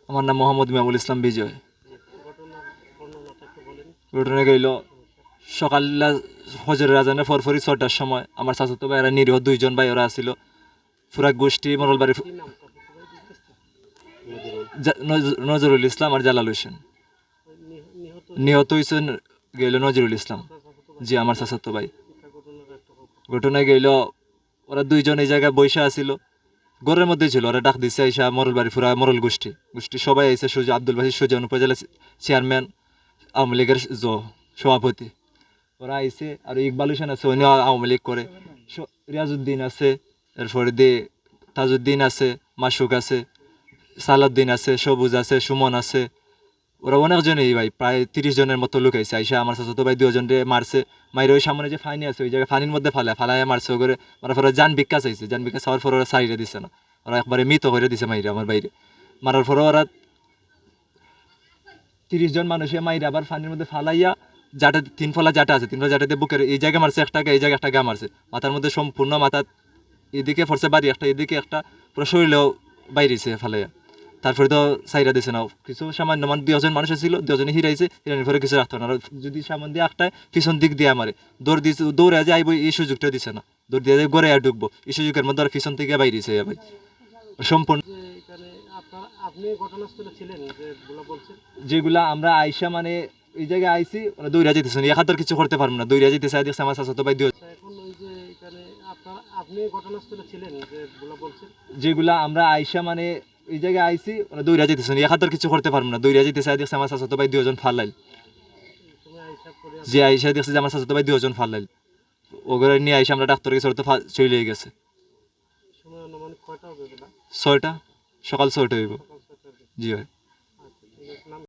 আমার নাম মোহাম্মদ মিয়ামুল ইসলাম বিজয়। ঘটনা গেল সকাল হজরের আজানের পরপরই 6টার সময় আমার চাচাতো ভাইয়েরা নিরীহ 2জন ভাই ওরা আসছিল পুরা গোষ্ঠী মরলবাড়ি নজরুল ইসলাম আর জালাল হোসেন। নিহত হয়েছেন গেল নজরুল ইসলাম, জি আমার চাচাতো ভাই। ঘটনায় গেল ওরা 2জন এই জায়গায় বৈশা আসিল, ঘরের মধ্যে ছিল। ওরা ডাক দিচ্ছে আইসা মরল বাড়ি পুরা মরল গোষ্ঠী সবাই আইসে। সুজা আব্দুল বাসির সুজন উপজেলা চেয়ারম্যান, আওয়ামী লীগের সভাপতি ওরা আইসে। আর ইকবাল হোসেন আছে, উনি আওয়ামী লীগ করে। রিয়াজউদ্দিন আছে, এরপরে দিয়ে তাজউদ্দিন আছে, মাসুক আছে, সালাউদ্দিন আছে, সবুজ আছে, সুমন আছে। ওরা অনেকজনই ভাই, প্রায় 30 জনের মতো লোক আইসে। আইসা আমার চাচাতো ভাই 2জনরে মারছে। মাইরে ওই সামনে যে ফাইনি আছে ওই জায়গায় ফানির মধ্যে ফালায় মারছে। ওগুলো মারার পরে জান ভিক্ষা চাইছে, জান ভিক্ষা চাওয়ার পর ওরা সাইডে দিছে না, ওরা একবারে মৃত করে দিছে মাইরে আমার বাইরে। মারার পরে ওরা 30 জন মানুষে মাইরে আবার ফানির মধ্যে ফালাইয়া জাটা 3 ফলা জাটা আছে, 3 ফলা জাটাতে বুকের এই জায়গায় মারছে একটা, এই জায়গায় একটা গা মারছে। মাথার মধ্যে সম্পূর্ণ মাথা এদিকে ফরছে বাড়ি একটা, এদিকে একটা, পুরো শরীরেও বাইরেছে ফালাইয়া। তারপরে তো সাইরা দিছে না কিছু সামান্য 2জন মানুষ ছিল, 2জনে হিরাইছে, হিরানির পরে কিছু রাখতো না। যদি সামান দিয়ে একটায় পিছন দিক দিয়ে আমারে দৌড়ে যে আইব এই সুযোগটা দিছে না, দৌড় দিয়ে গড়ে আর ঢুকবো এই সুযোগের মধ্যে আর পিছন থেকে বাইরেছে ভাই সম্পূর্ণ। যেগুলা আমরা আইসা মানে এই জায়গায় আইসি, ওরা দৌড়া যেতেছে না, একাত্তর কিছু করতে পারবো না, দৌড়া যেতেছে। দেখছে আমার চাচাতো ভাই যেগুলা আমরা আইসা মানে এই জায়গায় আইসি, ওরা দৌড়া যেতেছে না, একাত্তর কিছু করতে পারবো না, দৌড়া যেতেছে। দেখছে আমার চাচাতো ভাই 2জন ফালাইল, যে আইসা দেখছে যে আমার চাচাতো ভাই 2জন ফালাইল। ওগুলো নিয়ে আইসা আমরা ডাক্তার কাছে, ওরা তো চলে গেছে। 6টা, সকাল 6টা হইব, জি ভাই।